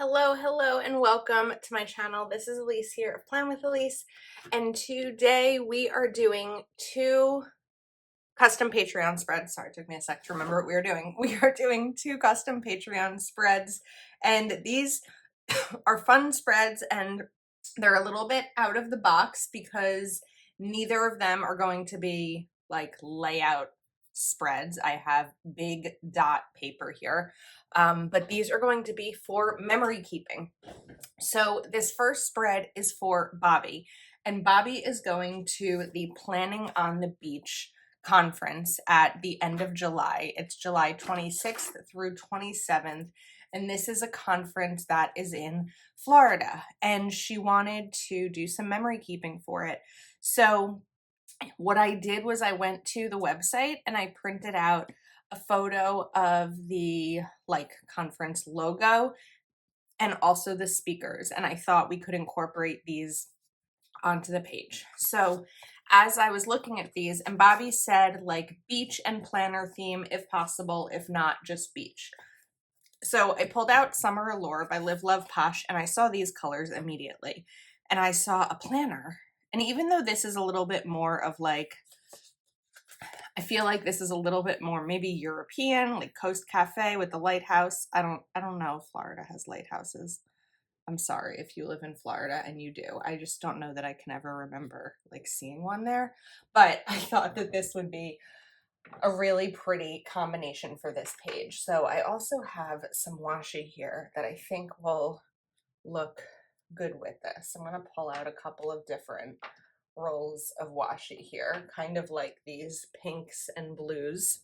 Hello, and welcome to my channel. This is Elise here of Plan with Elise, and today we are doing two custom Patreon spreads. Sorry, it took me a sec to remember what we were doing. We are doing two custom Patreon spreads, and these are fun spreads, and they're a little bit out of the box because neither of them are going to be like layout spreads. I have big dot paper here, but these are going to be for memory keeping. So this first spread is for Bobbie, and Bobbie is going to the Planning on the Beach conference at the end of July. It's July 26th through 27th. And this is a conference that is in Florida, and she wanted to do some memory keeping for it. So what I did was I went to the website and I printed out a photo of the conference logo and also the speakers, and I thought we could incorporate these onto the page. So as I was looking at these, and Bobbie said like beach and planner theme if possible, if not just beach. So I pulled out Summer Allure by Live Love Posh, and I saw these colors immediately. And I saw a planner. And even though this is a little bit more of like, I feel like this is a little bit more maybe European, like Coast Cafe with the lighthouse. I don't know if Florida has lighthouses. I'm sorry if you live in Florida and you do. I just don't know that I can ever remember like seeing one there. But I thought that this would be a really pretty combination for this page. So I also have some washi here that I think will look good with this. I'm going to pull out a couple of different rolls of washi here, kind of like these pinks and blues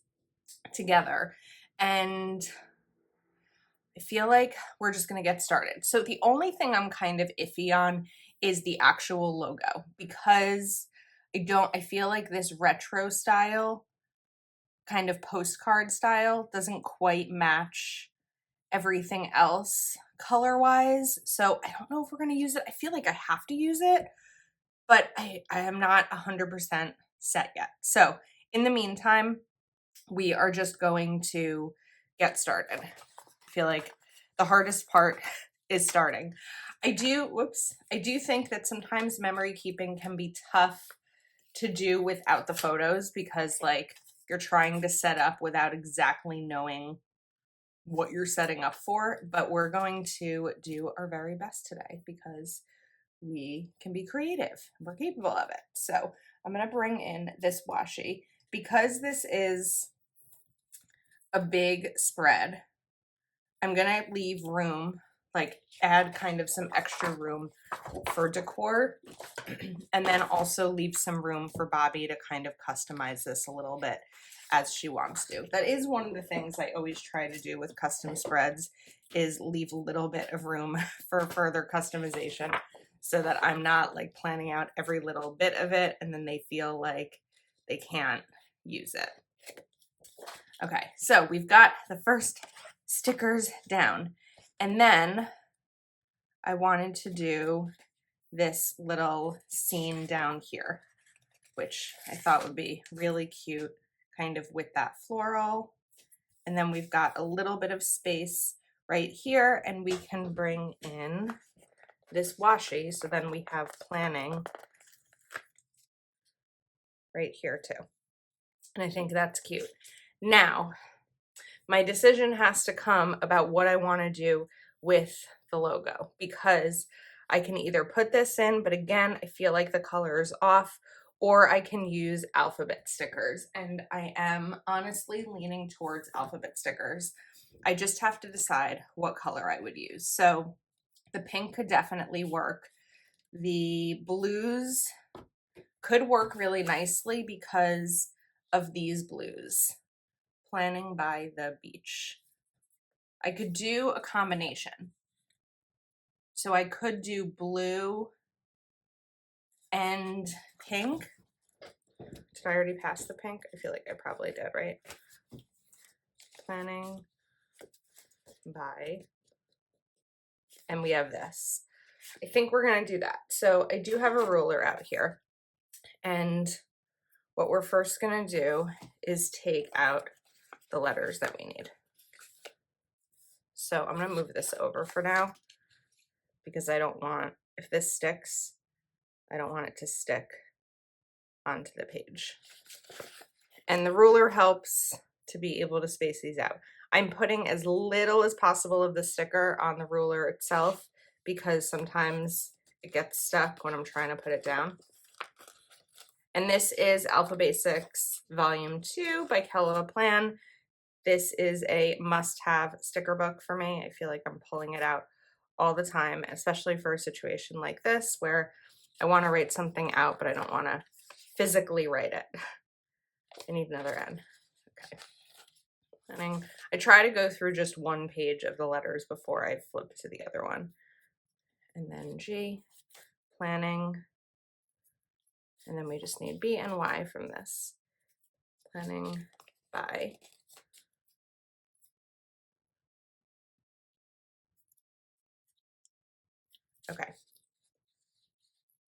together. And I feel like we're just going to get started. So the only thing I'm kind of iffy on is the actual logo, because I feel like this retro style, kind of postcard style, doesn't quite match everything else color wise. So I don't know if we're going to use it. I feel like I have to use it, but I am not 100% set yet. So in the meantime, we are just going to get started. I feel like the hardest part is starting. I do think that sometimes memory keeping can be tough to do without the photos, because like you're trying to set up without exactly knowing what you're setting up for, but we're going to do our very best today because we can be creative. We're capable of it. So I'm going to bring in this washi. Because this is a big spread, I'm going to leave room, like add kind of some extra room for decor, and then also leave some room for Bobbie to kind of customize this a little bit as she wants to. That is one of the things I always try to do with custom spreads, is leave a little bit of room for further customization, so that I'm not like planning out every little bit of it and then they feel like they can't use it. Okay, so we've got the first stickers down, and then I wanted to do this little scene down here, which I thought would be really cute, kind of with that floral. And then we've got a little bit of space right here, and we can bring in this washi, so then we have planning right here too. And I think that's cute. Now, my decision has to come about what I want to do with the logo, because I can either put this in, but again, I feel like the color is off, or I can use alphabet stickers, and I am honestly leaning towards alphabet stickers. I just have to decide what color I would use. So the pink could definitely work. The blues could work really nicely because of these blues. Planning by the Beach. I could do a combination. So I could do blue and pink. Did I already pass the pink? I feel like I probably did, right? Planning by, and we have this. I think we're going to do that. So I do have a ruler out here, and what we're first going to do is take out the letters that we need. So I'm going to move this over for now. because I don't want, if this sticks, I don't want it to stick onto the page. And the ruler helps to be able to space these out. I'm putting as little as possible of the sticker on the ruler itself because sometimes it gets stuck when I'm trying to put it down. And this is Alpha Basics Volume 2 by Keloa Plan. This is a must-have sticker book for me. I feel like I'm pulling it out all the time, especially for a situation like this where I want to write something out, but I don't want to physically write it. I need another N. Okay. Planning. I try to go through just one page of the letters before I flip to the other one. And then G, planning. And then we just need B and Y from this. Planning by. Okay.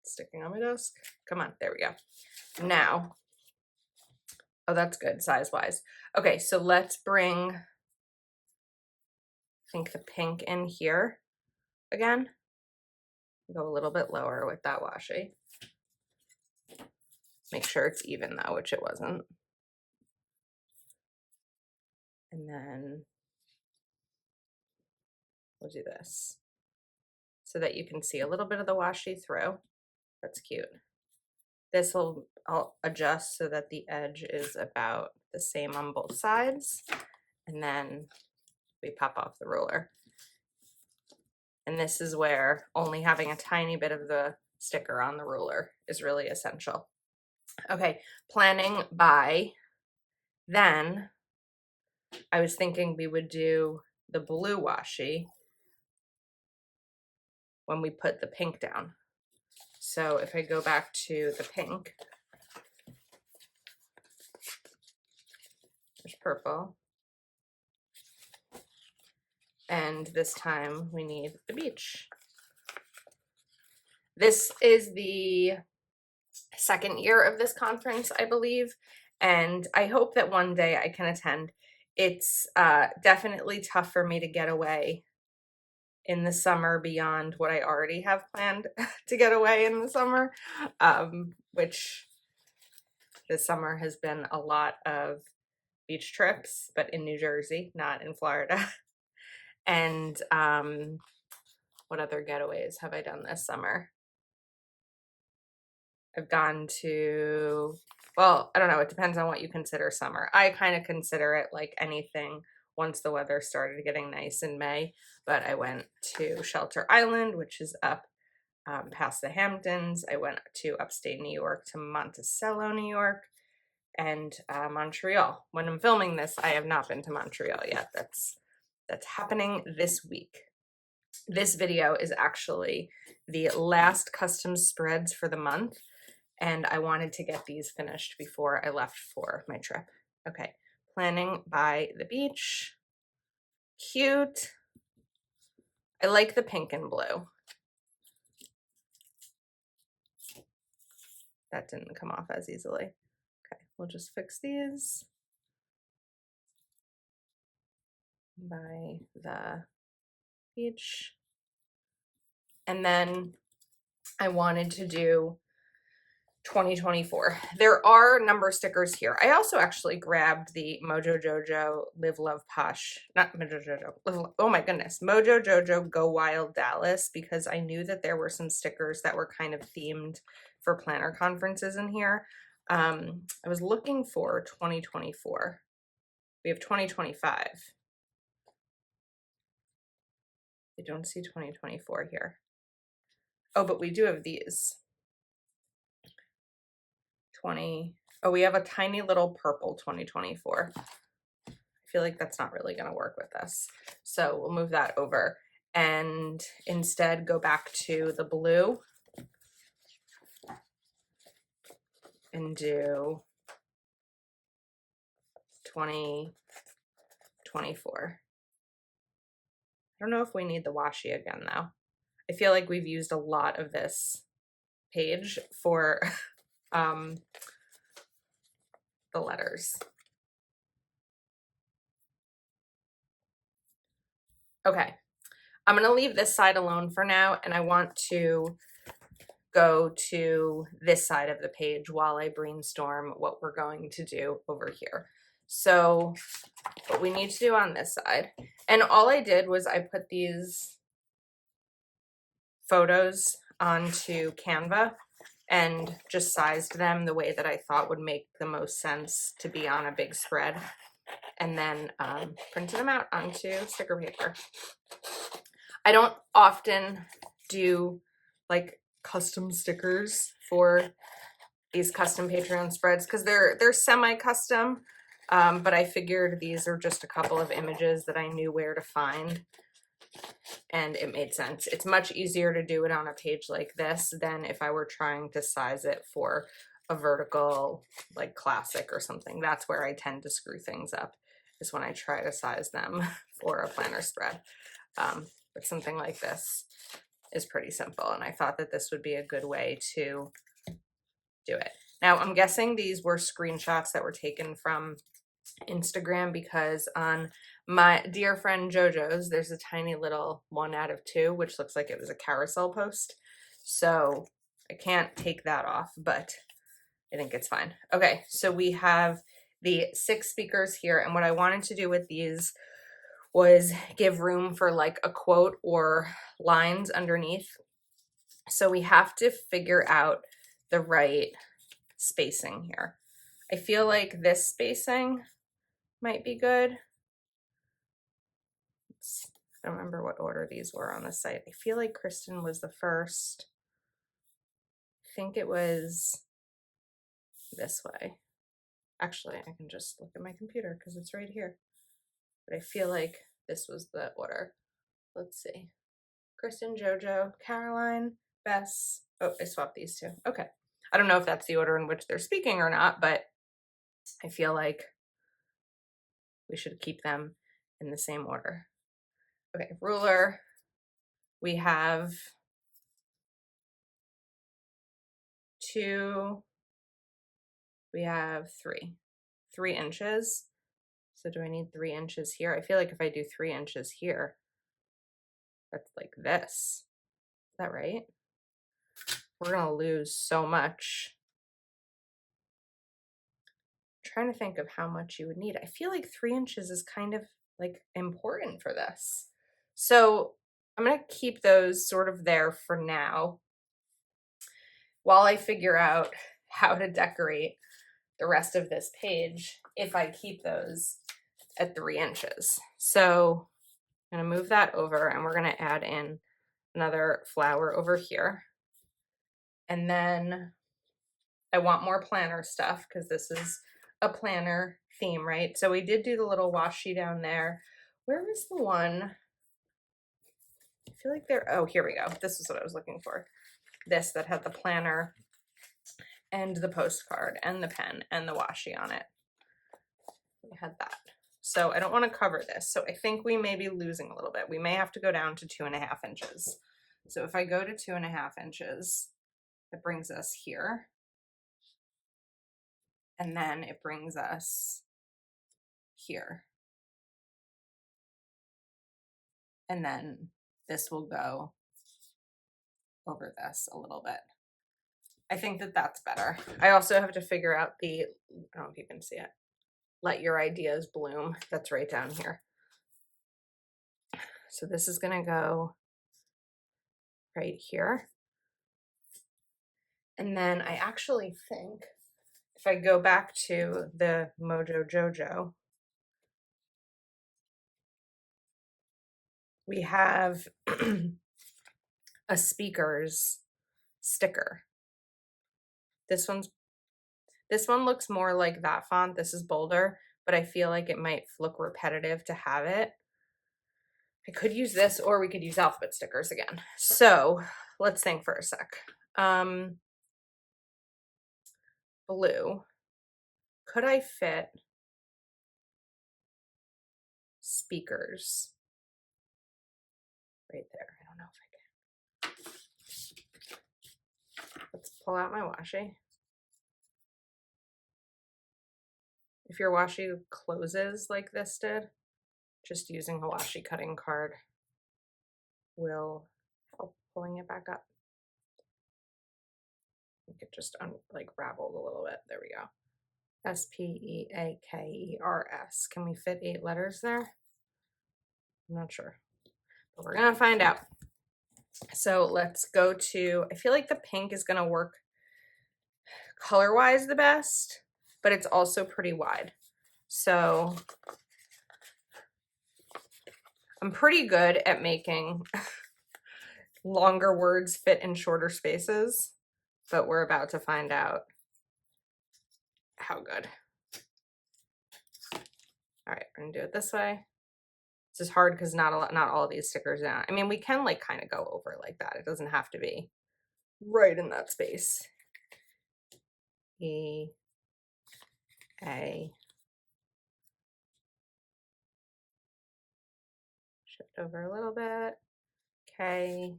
Sticking on my desk. Come on, there we go. Now, oh, that's good size-wise. Okay, so let's bring, I think, the pink in here again. Go a little bit lower with that washi. Make sure it's even though, which it wasn't. And then we'll do this so that you can see a little bit of the washi through. That's cute. This I'll adjust so that the edge is about the same on both sides. And then we pop off the ruler. And this is where only having a tiny bit of the sticker on the ruler is really essential. Okay, planning by, then I was thinking we would do the blue washi when we put the pink down. So if I go back to the pink, there's purple. And this time we need the beach. This is the second year of this conference, I believe, and I hope that one day I can attend. It's definitely tough for me to get away in the summer beyond what I already have planned to get away in the summer, which this summer has been a lot of beach trips, but in New Jersey, not in Florida. And what other getaways have I done this summer? I've gone to, well, I don't know, it depends on what you consider summer. I kind of consider it like anything once the weather started getting nice in May, but I went to Shelter Island, which is up past the Hamptons. I went to upstate New York to Monticello, New York, and Montreal. When I'm filming this, I have not been to Montreal yet. That's happening this week. This video is actually the last custom spreads for the month, and I wanted to get these finished before I left for my trip. Okay, planning by the beach. Cute. I like the pink and blue. That didn't come off as easily. Okay, we'll just fix these by the beach. And then I wanted to do 2024. There are number stickers here. I also actually grabbed the Mojo Jojo Live Love Posh, not Mojo Jojo, oh my goodness, Mojo Jojo Go Wild Dallas, because I knew that there were some stickers that were kind of themed for planner conferences in here. I was looking for 2024. We have 2025. I don't see 2024 here. Oh, but we do have these. Oh, we have a tiny little purple 2024. I feel like that's not really going to work with us. So we'll move that over and instead go back to the blue and do 2024. I don't know if we need the washi again though. I feel like we've used a lot of this page for the letters. Okay, I'm gonna leave this side alone for now, and I want to go to this side of the page while I brainstorm what we're going to do over here. So what we need to do on this side, and all I did was I put these photos onto Canva and just sized them the way that I thought would make the most sense to be on a big spread, and then printed them out onto sticker paper. I don't often do like custom stickers for these custom Patreon spreads because they're semi-custom, but I figured these are just a couple of images that I knew where to find, and it made sense. It's much easier to do it on a page like this than if I were trying to size it for a vertical like classic or something. That's where I tend to screw things up, is when I try to size them for a planner spread. But something like this is pretty simple, and I thought that this would be a good way to do it. Now, I'm guessing these were screenshots that were taken from Instagram, because on my dear friend JoJo's, there's a tiny little 1 out of 2, which looks like it was a carousel post. So I can't take that off, but I think it's fine. Okay, so we have the 6 speakers here, and what I wanted to do with these was give room for like a quote or lines underneath. So we have to figure out the right spacing here. I feel like this spacing might be good. I don't remember what order these were on the site. I feel like Kristen was the first. I think it was this way. Actually, I can just look at my computer because it's right here. But I feel like this was the order. Let's see. Kristen, JoJo, Caroline, Bess. Oh, I swapped these two. Okay. I don't know if that's the order in which they're speaking or not, but I feel like we should keep them in the same order. Okay, ruler. We have 2. We have 3. 3 inches. So do I need 3 inches here? I feel like if I do 3 inches here, that's like this. Is that right? We're gonna lose so much. I'm trying to think of how much you would need. I feel like 3 inches is kind of like important for this. So I'm gonna keep those sort of there for now while I figure out how to decorate the rest of this page if I keep those at 3 inches. So I'm gonna move that over, and we're gonna add in another flower over here. And then I want more planner stuff because this is a planner theme, right? So we did do the little washi down there. Where was the one? I feel like oh, here we go. This is what I was looking for. This that had the planner and the postcard and the pen and the washi on it. We had that. So I don't want to cover this. So I think we may be losing a little bit. We may have to go down to 2.5 inches. So if I go to 2.5 inches, it brings us here. And then it brings us here. And then this will go over this a little bit. I think that that's better. I also have to figure out I don't know if you can see it, let your ideas bloom. That's right down here. So this is gonna go right here. And then I actually think if I go back to the Mojo Jojo, we have a speakers sticker. This one looks more like that font. This is bolder, but I feel like it might look repetitive to have it. I could use this, or we could use alphabet stickers again. So let's think for a sec. Blue. Could I fit speakers right there? I don't know if I can. Let's pull out my washi. If your washi closes like this did, just using a washi cutting card will help pulling it back up. I think it just like raveled a little bit. There we go. Speakers. Can we fit 8 letters there? I'm not sure, but we're gonna find out. So let's go to, I feel like the pink is gonna work color-wise the best, but it's also pretty wide. So I'm pretty good at making longer words fit in shorter spaces, but we're about to find out how good. All right, we're gonna do it this way. This is hard because not all of these stickers down. I mean, we can like kind of go over like that. It doesn't have to be right in that space. E, A. Shift over a little bit. K.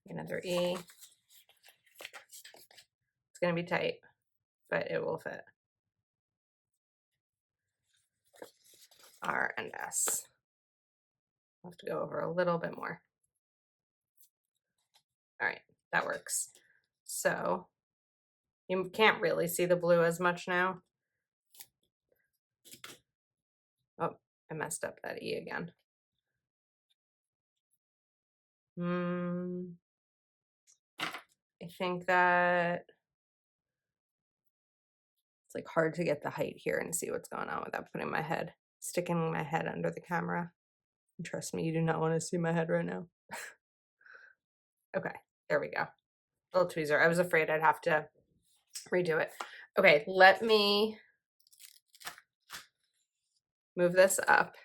Another E. It's gonna be tight, but it will fit. R and S. I'll have to go over a little bit more. All right, that works. So you can't really see the blue as much now. Oh, I messed up that E again. I think that it's like hard to get the height here and see what's going on without sticking my head under the camera. And trust me, you do not want to see my head right now. Okay, there we go. Little tweezer. I was afraid I'd have to redo it. Okay, let me move this up.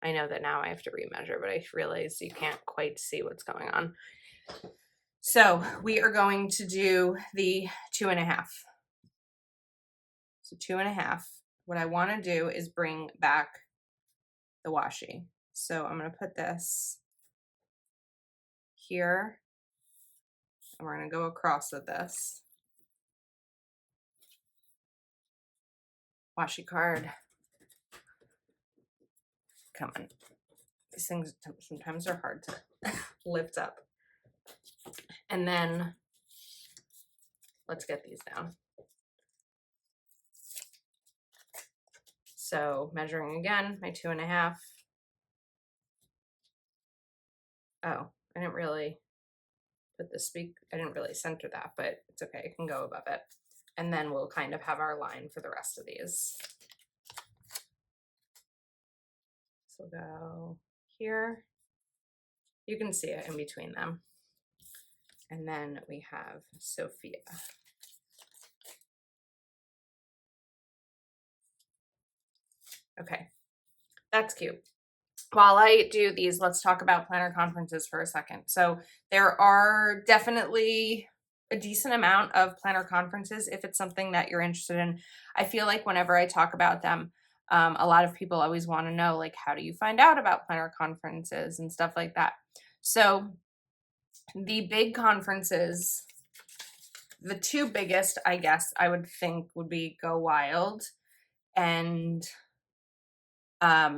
I know that now I have to remeasure, but I realize you can't quite see what's going on. So we are going to do the 2.5. So 2.5. What I want to do is bring back the washi. So I'm going to put this here, and we're going to go across with this washi card. Come on. These things sometimes are hard to lift up. And then let's get these down. So measuring again, my 2.5. Oh, I didn't really center that, but it's okay. It can go above it. And then we'll kind of have our line for the rest of these. So we'll go here. You can see it in between them. And then we have Sophia. Okay, that's cute. While I do these, let's talk about planner conferences for a second. So there are definitely a decent amount of planner conferences if it's something that you're interested in. I feel like whenever I talk about them, a lot of people always want to know, like, how do you find out about planner conferences and stuff like that. So the big conferences, the 2 biggest, I guess, I would think would be Go Wild and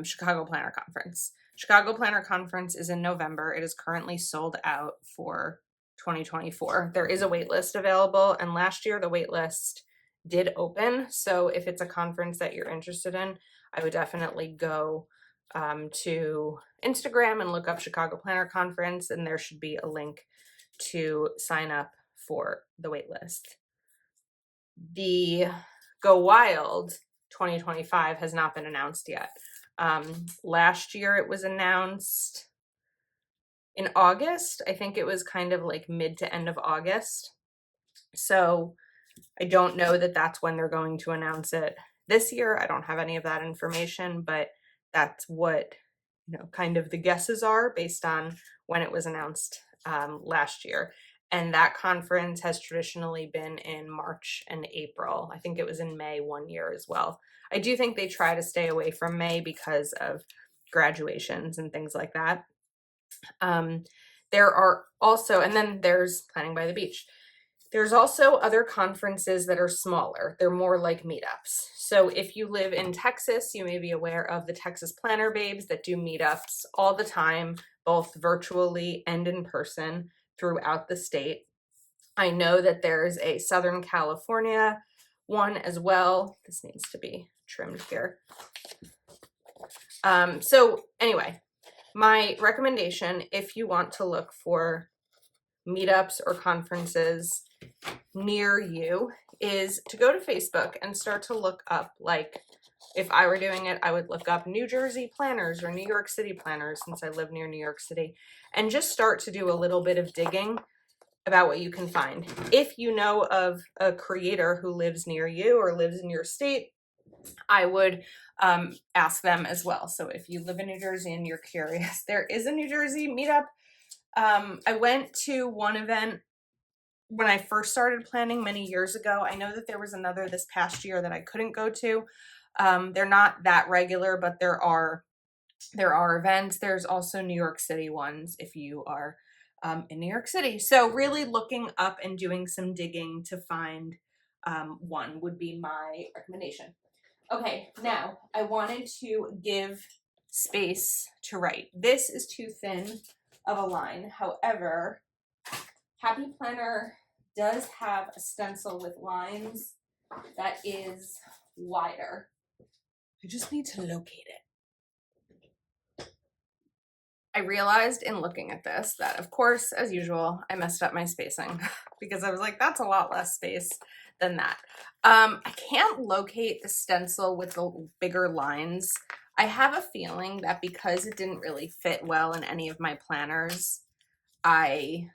Chicago Planner Conference. Chicago Planner Conference is in November. It is currently sold out for 2024. There is a wait list available, and last year the wait list did open. So if it's a conference that you're interested in, I would definitely go to Instagram and look up Chicago Planner Conference, and there should be a link to sign up for the wait list. The Go Wild 2025 has not been announced yet. Last year it was announced in August. I think it was kind of like mid to end of August. So I don't know that that's when they're going to announce it this year. I don't have any of that information, but that's what, kind of the guesses are based on when it was announced last year. And that conference has traditionally been in March and April. I think it was in May one year as well. I do think they try to stay away from May because of graduations and things like that. There are also, and then there's Planning by the Beach. There's also other conferences that are smaller. They're more like meetups. So if you live in Texas, you may be aware of the Texas Planner Babes that do meetups all the time, both virtually and in person throughout the state. I know that there's a Southern California one as well. This needs to be trimmed here. So anyway, my recommendation, if you want to look for meetups or conferences near you, is to go to Facebook and start to look up, like, if I were doing it, I would look up New Jersey planners or New York City planners, since I live near New York City, and just start to do a little bit of digging about what you can find. If you know of a creator who lives near you or lives in your state, I would ask them as well. So if you live in New Jersey and you're curious, there is a New Jersey meetup. I went to one event when I first started planning many years ago. I know that there was another this past year that I couldn't go to. They're not that regular, but there are events. There's also New York City ones if you are in New York City. So really looking up and doing some digging to find one would be my recommendation. Okay, now I wanted to give space to write. This is too thin of a line. However, Happy Planner does have a stencil with lines that is wider. I just need to locate it. I realized in looking at this that, of course, as usual, I messed up my spacing because I was like, that's a lot less space than that. I can't locate the stencil with the bigger lines. I have a feeling that because it didn't really fit well in any of my planners, I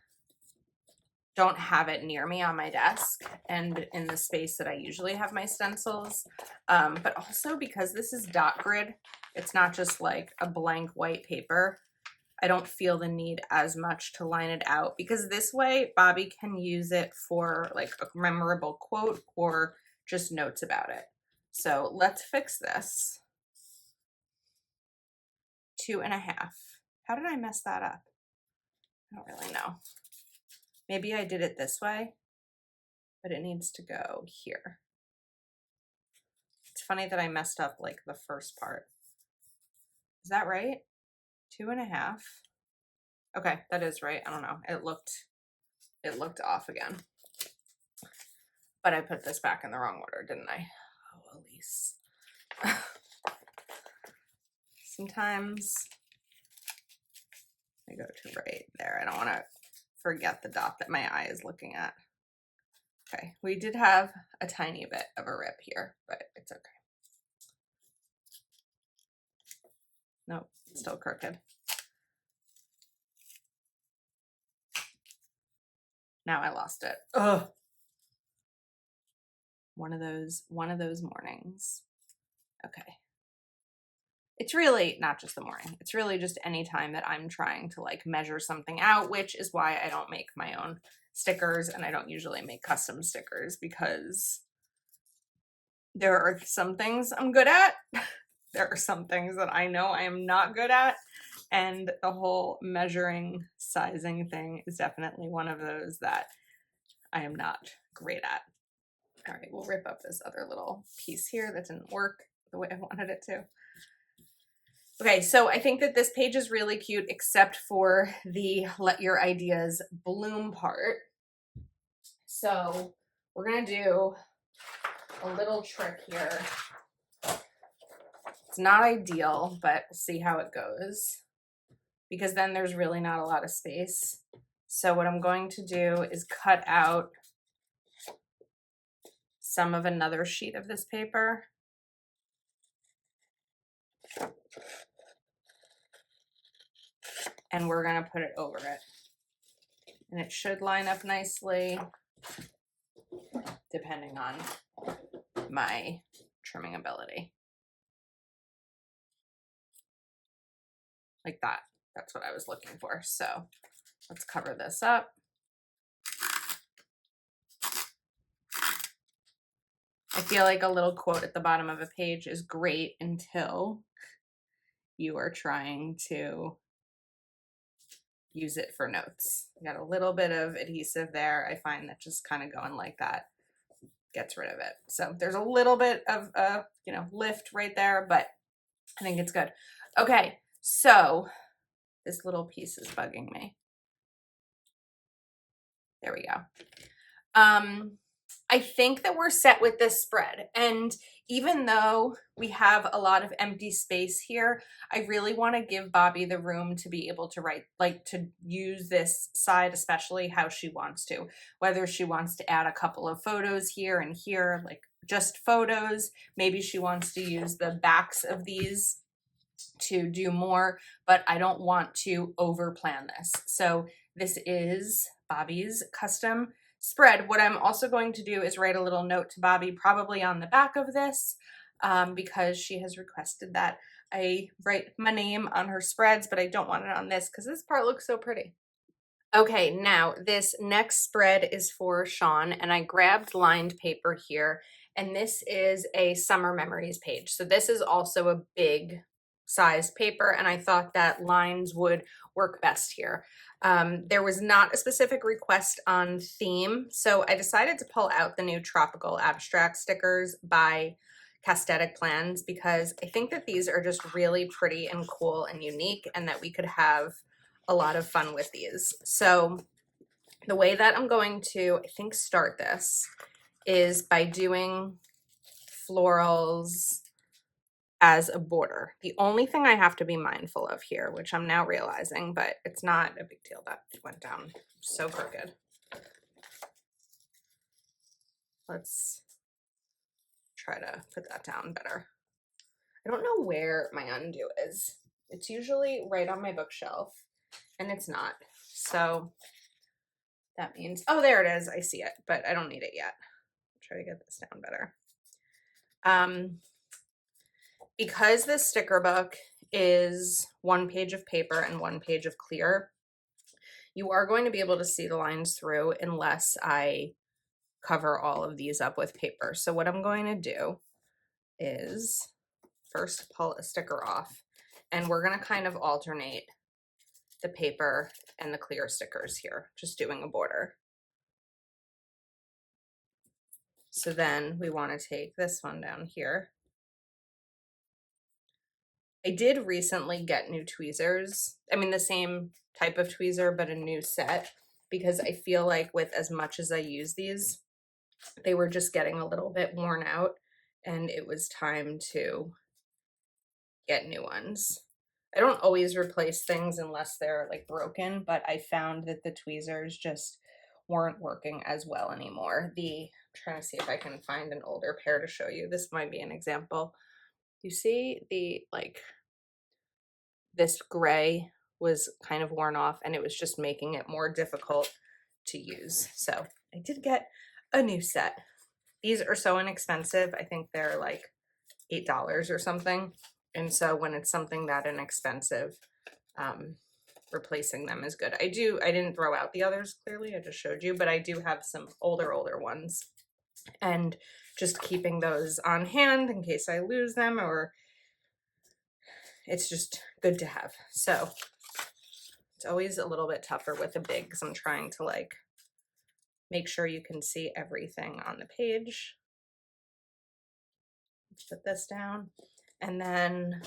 don't have it near me on my desk and in the space that I usually have my stencils. But also because this is dot grid, it's not just like a blank white paper. I don't feel the need as much to line it out, because this way Bobbie can use it for like a memorable quote or just notes about it. So let's fix this. 2.5. How did I mess that up? I don't really know. Maybe I did it this way, but it needs to go here. It's funny that I messed up like the first part. Is that right? 2.5. Okay, that is right. I don't know. It looked off again. But I put this back in the wrong order, didn't I? Oh, Elise. Sometimes I go to right there. I don't want to forget the dot that my eye is looking at. Okay, we did have a tiny bit of a rip here, but it's okay. Nope, it's still crooked. Now I lost it. Ugh. One of those mornings. Okay. It's really not just the morning. It's really just any time that I'm trying to like measure something out, which is why I don't make my own stickers and I don't usually make custom stickers, because there are some things I'm good at. There are some things that I know I am not good at. And the whole measuring, sizing thing is definitely one of those that I am not great at. All right, we'll rip up this other little piece here that didn't work the way I wanted it to. Okay, so I think that this page is really cute, except for the let your ideas bloom part. So we're gonna do a little trick here. It's not ideal, but we'll see how it goes, because then there's really not a lot of space. So what I'm going to do is cut out some of another sheet of this paper. And we're going to put it over it. And it should line up nicely, depending on my trimming ability. Like that. That's what I was looking for. So let's cover this up. I feel like a little quote at the bottom of a page is great until you are trying to use it for notes. Got a little bit of adhesive there. I find that just kind of going like that gets rid of it. So there's a little bit of you know, lift right there, but I think it's good. Okay, so this little piece is bugging me. There we go. I think that we're set with this spread, and even though we have a lot of empty space here, I really want to give Bobbie the room to be able to write, like to use this side, especially how she wants to, whether she wants to add a couple of photos here and here, like just photos. Maybe she wants to use the backs of these to do more, but I don't want to over plan this. So this is Bobbie's custom spread. What I'm also going to do is write a little note to Bobbie, probably on the back of this, because she has requested that I write my name on her spreads, but I don't want it on this because this part looks so pretty. Okay, now this next spread is for Shawn, and I grabbed lined paper here, and this is a summer memories page. So this is also a big sized paper, and I thought that lines would work best here. There was not a specific request on theme, so I decided to pull out the new tropical abstract stickers by Castetic Plans because I think that these are just really pretty and cool and unique, and that we could have a lot of fun with these. So the way that I'm going to, I think, start this is by doing florals as a border. The only thing I have to be mindful of here, which I'm now realizing, but it's not a big deal, that went down so crooked. Let's try to put that down better. I don't know where my undo is. It's usually right on my bookshelf, and it's not. So that means, oh, there it is. I see it, but I don't need it yet. I'll try to get this down better. Because this sticker book is 1 page of paper and 1 page of clear, you are going to be able to see the lines through unless I cover all of these up with paper. So what I'm going to do is first pull a sticker off, and we're going to kind of alternate the paper and the clear stickers here, just doing a border. So then we want to take this one down here. I did recently get new tweezers. I mean, the same type of tweezer, but a new set, because I feel like with as much as I use these, they were just getting a little bit worn out, and it was time to get new ones. I don't always replace things unless they're like broken, but I found that the tweezers just weren't working as well anymore. I'm trying to see if I can find an older pair to show you. This might be an example. You see the, like, this gray was kind of worn off, and it was just making it more difficult to use. So I did get a new set. These are so inexpensive. I think they're like $8 or something. And so when it's something that inexpensive, replacing them is good. I didn't throw out the others, clearly, I just showed you, but I do have some older ones, and just keeping those on hand in case I lose them, or it's just good to have. So it's always a little bit tougher with the big, because I'm trying to like make sure you can see everything on the page. Let's put this down, and then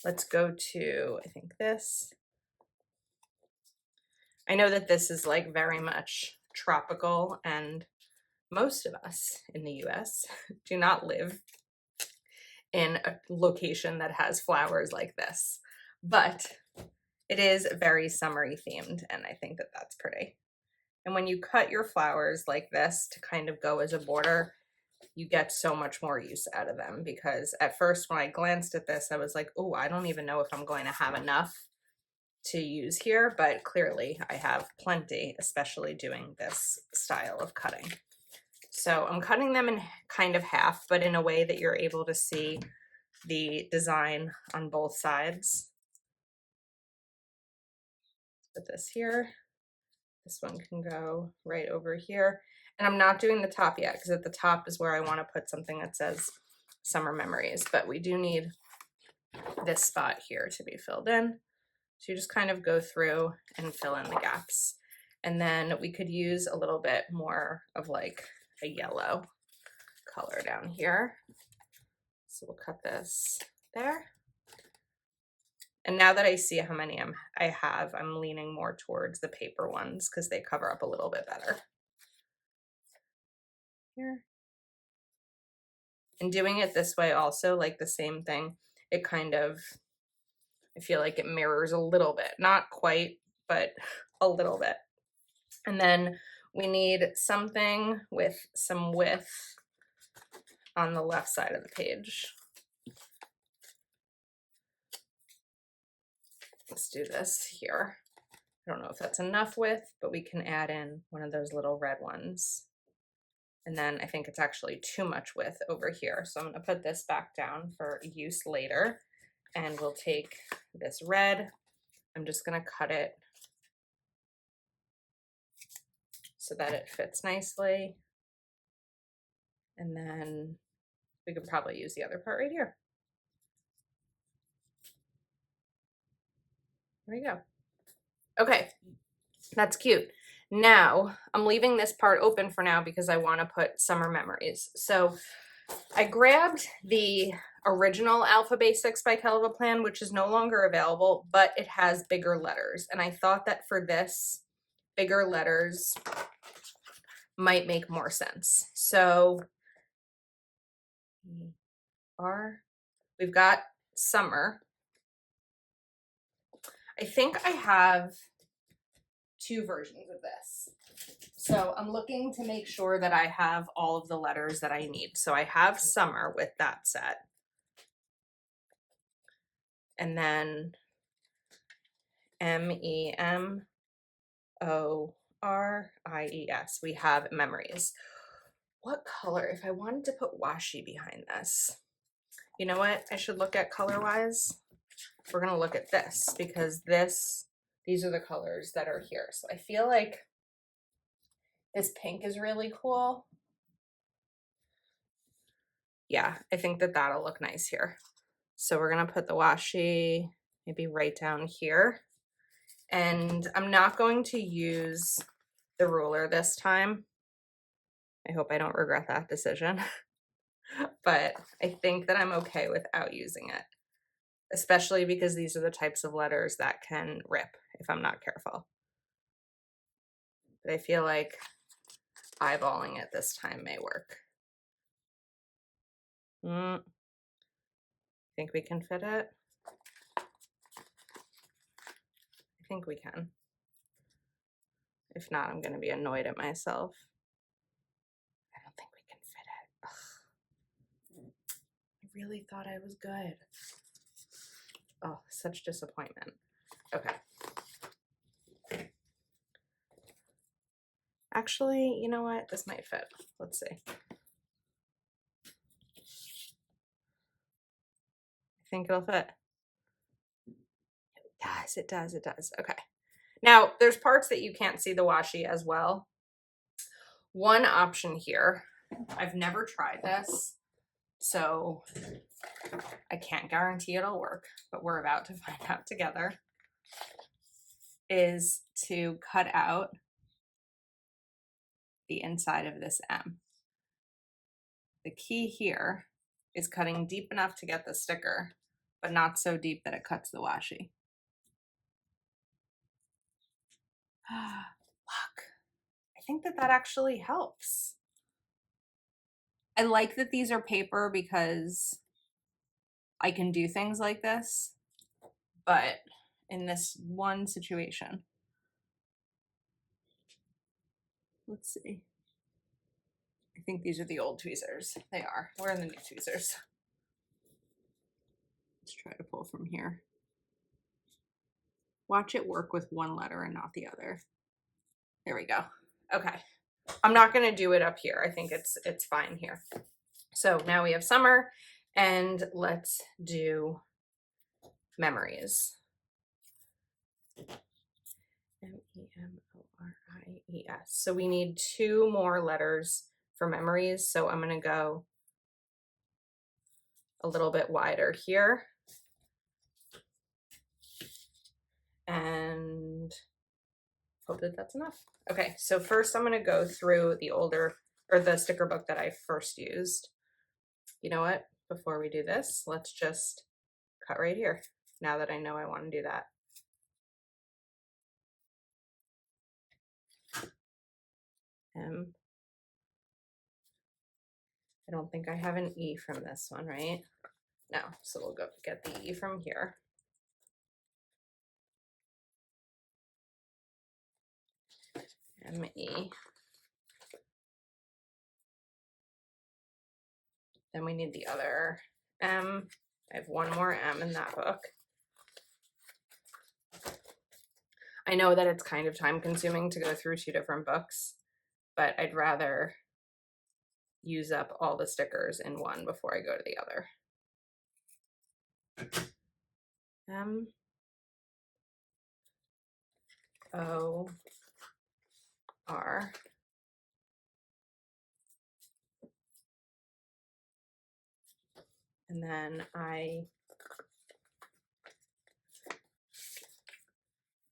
let's go to, I think, this. I know that this is like very much tropical, and most of us in the US do not live in a location that has flowers like this, but it is very summery themed, and I think that that's pretty. And when you cut your flowers like this to kind of go as a border, you get so much more use out of them, because at first when I glanced at this, I was like, oh, I don't even know if I'm going to have enough to use here, but clearly I have plenty, especially doing this style of cutting. So I'm cutting them in kind of half, but in a way that you're able to see the design on both sides. Put this here. This one can go right over here. And I'm not doing the top yet, because at the top is where I want to put something that says summer memories, but we do need this spot here to be filled in. So you just kind of go through and fill in the gaps. And then we could use a little bit more of like a yellow color down here. So we'll cut this there. And now that I see how many I have, I'm leaning more towards the paper ones because they cover up a little bit better. Here. And doing it this way also, like the same thing, it kind of, I feel like it mirrors a little bit. Not quite, but a little bit. And then we need something with some width on the left side of the page. Let's do this here. I don't know if that's enough width, but we can add in one of those little red ones. And then I think it's actually too much width over here. So I'm going to put this back down for use later. And we'll take this red. I'm just going to cut it so that it fits nicely. And then we could probably use the other part right here. There we go. Okay, that's cute. Now, I'm leaving this part open for now because I want to put summer memories. So I grabbed the original Alpha Basics by Kelva plan, which is no longer available, but it has bigger letters. And I thought that for this, bigger letters might make more sense. So we've got summer. I think I have 2 versions of this. So I'm looking to make sure that I have all of the letters that I need. So I have summer with that set. And then MEMORIES, we have memories. What color? If I wanted to put washi behind this, you know what I should look at color-wise? We're gonna look at this because these are the colors that are here. So I feel like this pink is really cool. Yeah, I think that that'll look nice here. So we're gonna put the washi maybe right down here. And I'm not going to use the ruler this time. I hope I don't regret that decision. But I think that I'm okay without using it, especially because these are the types of letters that can rip if I'm not careful. But I feel like eyeballing it this time may work. Think we can fit it? I think we can. If not, I'm going to be annoyed at myself. I don't think we can fit it. Ugh. I really thought I was good. Oh, such disappointment. Okay. Actually, you know what? This might fit. Let's see. I think it'll fit. It does. Okay. Now, there's parts that you can't see the washi as well. One option here, I've never tried this, so I can't guarantee it'll work, but we're about to find out together, is to cut out the inside of this M. The key here is cutting deep enough to get the sticker, but not so deep that it cuts the washi. Look, I think that actually helps. I like that these are paper because I can do things like this, but in this one situation, let's see. I think these are the old tweezers. They are. Where are the new tweezers? Let's try to pull from here. Watch it work with one letter and not the other. There we go. Okay. I'm not going to do it up here. I think it's fine here. So now we have summer, and let's do memories. MEMORIES. So we need 2 more letters for memories. So I'm going to go a little bit wider here. and hope that that's enough. Okay, so first I'm going to go through the older, or the sticker book that I first used. You know what? Before we do this, let's just cut right here, now that I know I want to do that. I don't think I have an E from this one, right? No, so we'll go get the E from here. M-E. Then we need the other M. I have one more M in that book. I know that it's kind of time consuming to go through 2 different books, but I'd rather use up all the stickers in one before I go to the other. M O R. And then I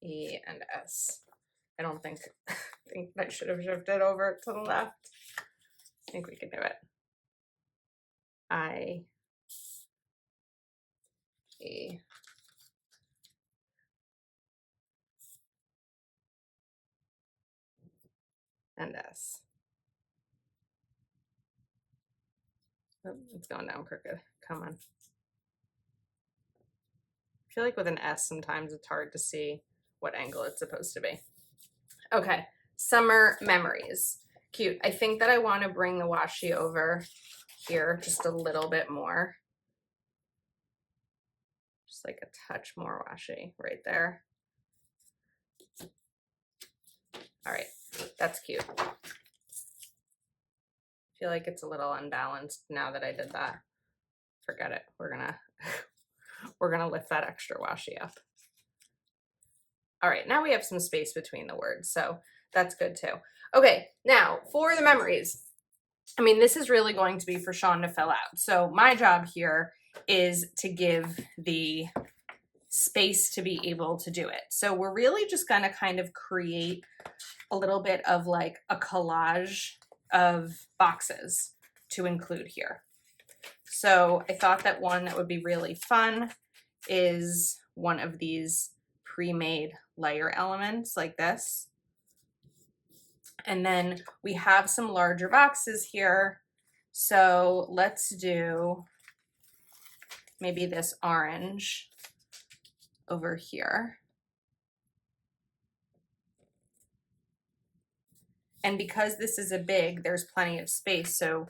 E and S. I don't think I should have shifted over to the left. I think we can do it. I E and S. Oh, it's going down crooked. Come on. I feel like with an S sometimes it's hard to see what angle it's supposed to be. Okay, summer memories. Cute. I think that I want to bring the washi over here just a little bit more. Just like a touch more washi right there. All right, that's cute. I feel like it's a little unbalanced now that I did that. Forget it. We're gonna lift that extra washi up. All right, now we have some space between the words, so that's good too. Okay, now for the memories. I mean, this is really going to be for Shawn to fill out. So my job here is to give the space to be able to do it. So we're really just going to kind of create a little bit of like a collage of boxes to include here. So I thought that one that would be really fun is one of these pre-made layer elements like this. And then we have some larger boxes here. So let's do maybe this orange over here. And because this is a big, there's plenty of space. So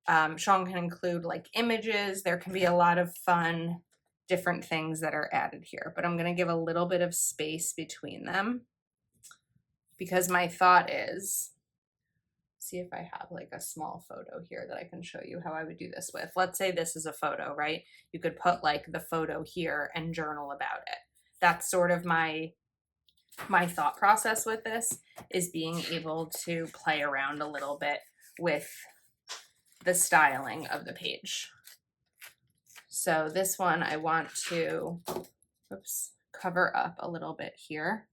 Shawn can include like images. There can be a lot of fun, different things that are added here. But I'm going to give a little bit of space between them because my thought is, see if I have like a small photo here that I can show you how I would do this with. Let's say this is a photo, right? You could put like the photo here and journal about it. That's sort of my thought process with this, is being able to play around a little bit with the styling of the page. So this one I want to, oops, cover up a little bit here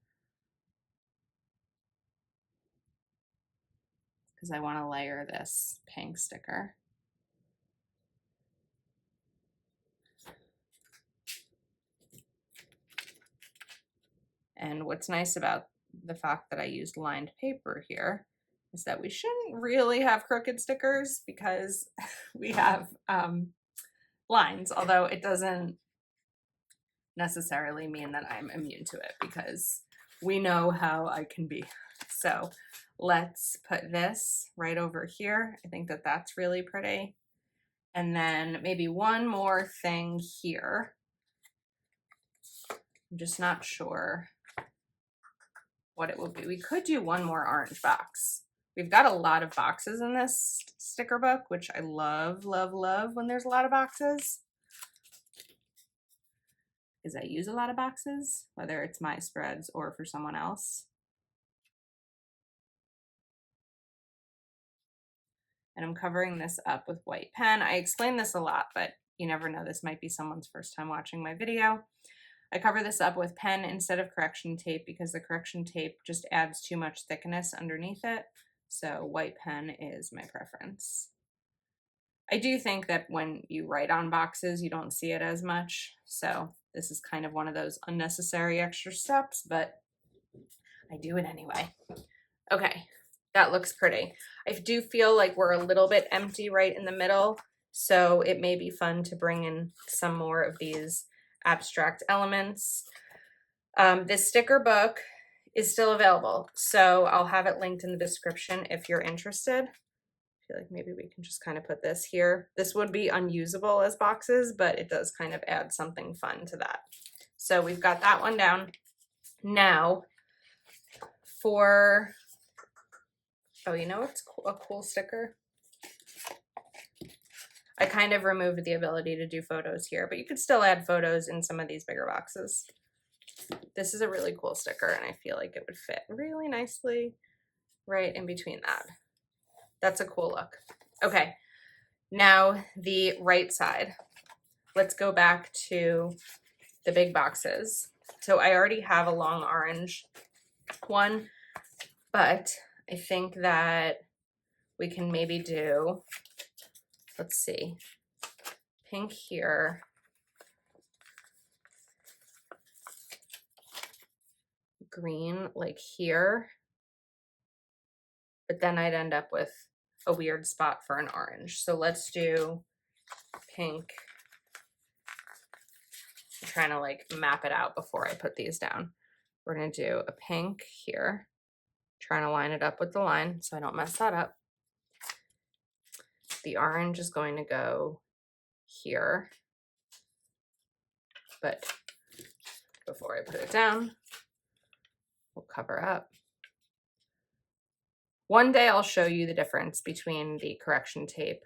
because I want to layer this pink sticker. And what's nice about the fact that I used lined paper here is that we shouldn't really have crooked stickers because we have lines, although it doesn't necessarily mean that I'm immune to it because we know how I can be. So let's put this right over here. I think that that's really pretty. And then maybe one more thing here. I'm just not sure what it will be. We could do one more orange box. We've got a lot of boxes in this sticker book, which I love, love, love when there's a lot of boxes. Because I use a lot of boxes, whether it's my spreads or for someone else. And I'm covering this up with white pen. I explain this a lot, but you never know. This might be someone's first time watching my video. I cover this up with pen instead of correction tape because the correction tape just adds too much thickness underneath it. So white pen is my preference. I do think that when you write on boxes, you don't see it as much. So this is kind of one of those unnecessary extra steps, but I do it anyway. Okay, that looks pretty. I do feel like we're a little bit empty right in the middle, so it may be fun to bring in some more of these abstract elements. This sticker book is still available, so I'll have it linked in the description if you're interested. I feel like maybe we can just kind of put this here. This would be unusable as boxes, but it does kind of add something fun to that. So we've got that one down. Now, for, oh, you know what's a cool sticker? I kind of removed the ability to do photos here, but you could still add photos in some of these bigger boxes. This is a really cool sticker, and I feel like it would fit really nicely right in between that. That's a cool look. Okay, now the right side. Let's go back to the big boxes. So I already have a long orange one, but I think that we can maybe do, let's see, pink here, green like here, but then I'd end up with a weird spot for an orange. So let's do pink. I'm trying to like map it out before I put these down. We're gonna do a pink here, trying to line it up with the line so I don't mess that up. The orange is going to go here, but before I put it down, we'll cover up. One day I'll show you the difference between the correction tape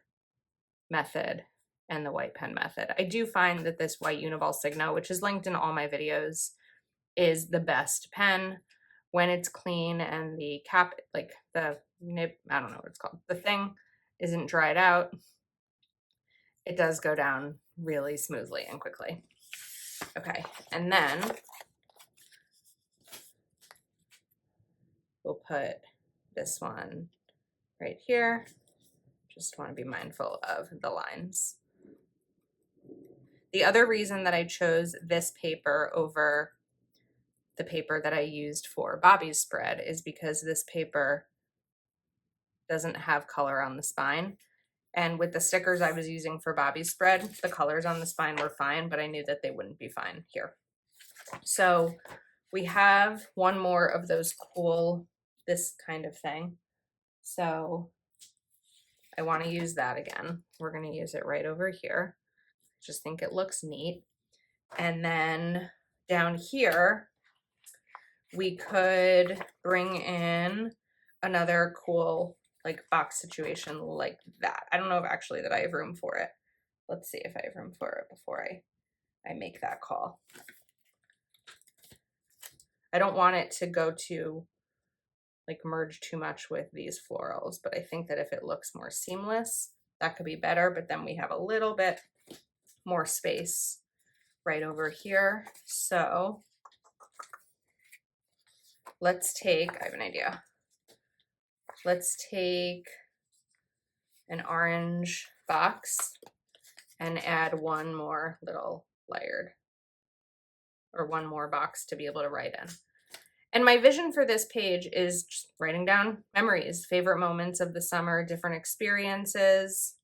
method and the white pen method. I do find that this white Unival Signo, which is linked in all my videos, is the best pen when it's clean and the cap, like the nib, I don't know what it's called, the thing isn't dried out. It does go down really smoothly and quickly. Okay, and then we'll put this one right here. Just want to be mindful of the lines. The other reason that I chose this paper over the paper that I used for Bobbie's spread is because this paper doesn't have color on the spine. And with the stickers I was using for Bobbie's spread, the colors on the spine were fine, but I knew that they wouldn't be fine here. So we have one more of those cool, this kind of thing. So I want to use that again. We're going to use it right over here. Just think it looks neat. And then down here, we could bring in another cool like box situation like that. I don't know if actually that I have room for it. Let's see if I have room for it before I make that call. I don't want it to go to like merge too much with these florals, but I think that if it looks more seamless, that could be better, but then we have a little bit more space right over here. So let's take, I have an idea. Let's take an orange box and add one more little layered, or one more box to be able to write in. And my vision for this page is just writing down memories, favorite moments of the summer, different experiences,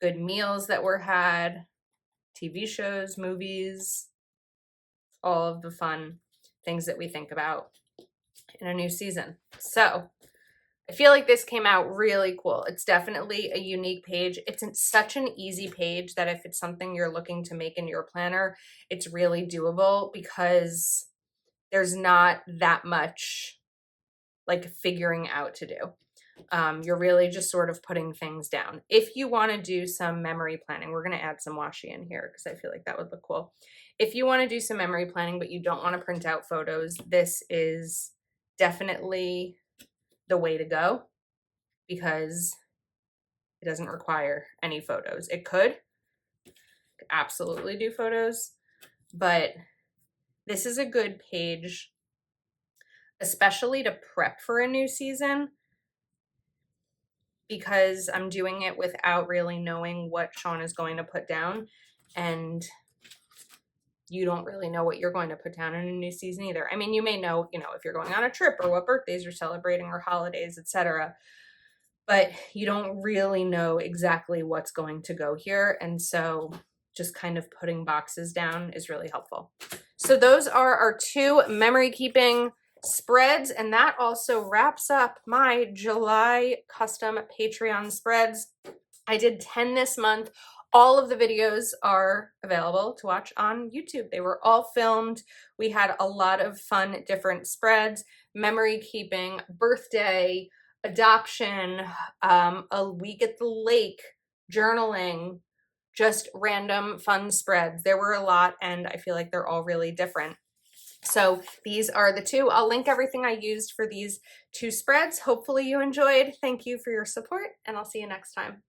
good meals that were had, TV shows, movies, all of the fun things that we think about in a new season. So I feel like this came out really cool. It's definitely a unique page. It's such an easy page that if it's something you're looking to make in your planner, it's really doable because there's not that much like figuring out to do. You're really just sort of putting things down. If you want to do some memory planning, we're going to add some washi in here because I feel like that would look cool. If you want to do some memory planning, but you don't want to print out photos, this is definitely the way to go because it doesn't require any photos. It could absolutely do photos, but This is a good page, especially to prep for a new season, because I'm doing it without really knowing what Shawn is going to put down, and you don't really know what you're going to put down in a new season either. I mean, you may know, you know, if you're going on a trip or what birthdays you're celebrating or holidays, etc., but you don't really know exactly what's going to go here. And so just kind of putting boxes down is really helpful. So those are our 2 memory keeping spreads, and that also wraps up my July custom Patreon spreads. I did 10 this month. All of the videos are available to watch on YouTube. They were all filmed. We had a lot of fun different spreads: memory keeping, birthday, adoption, a week at the lake, journaling, just random fun spreads. There were a lot, and I feel like they're all really different. So these are the 2. I'll link everything I used for these 2 spreads. Hopefully you enjoyed. Thank you for your support, and I'll see you next time.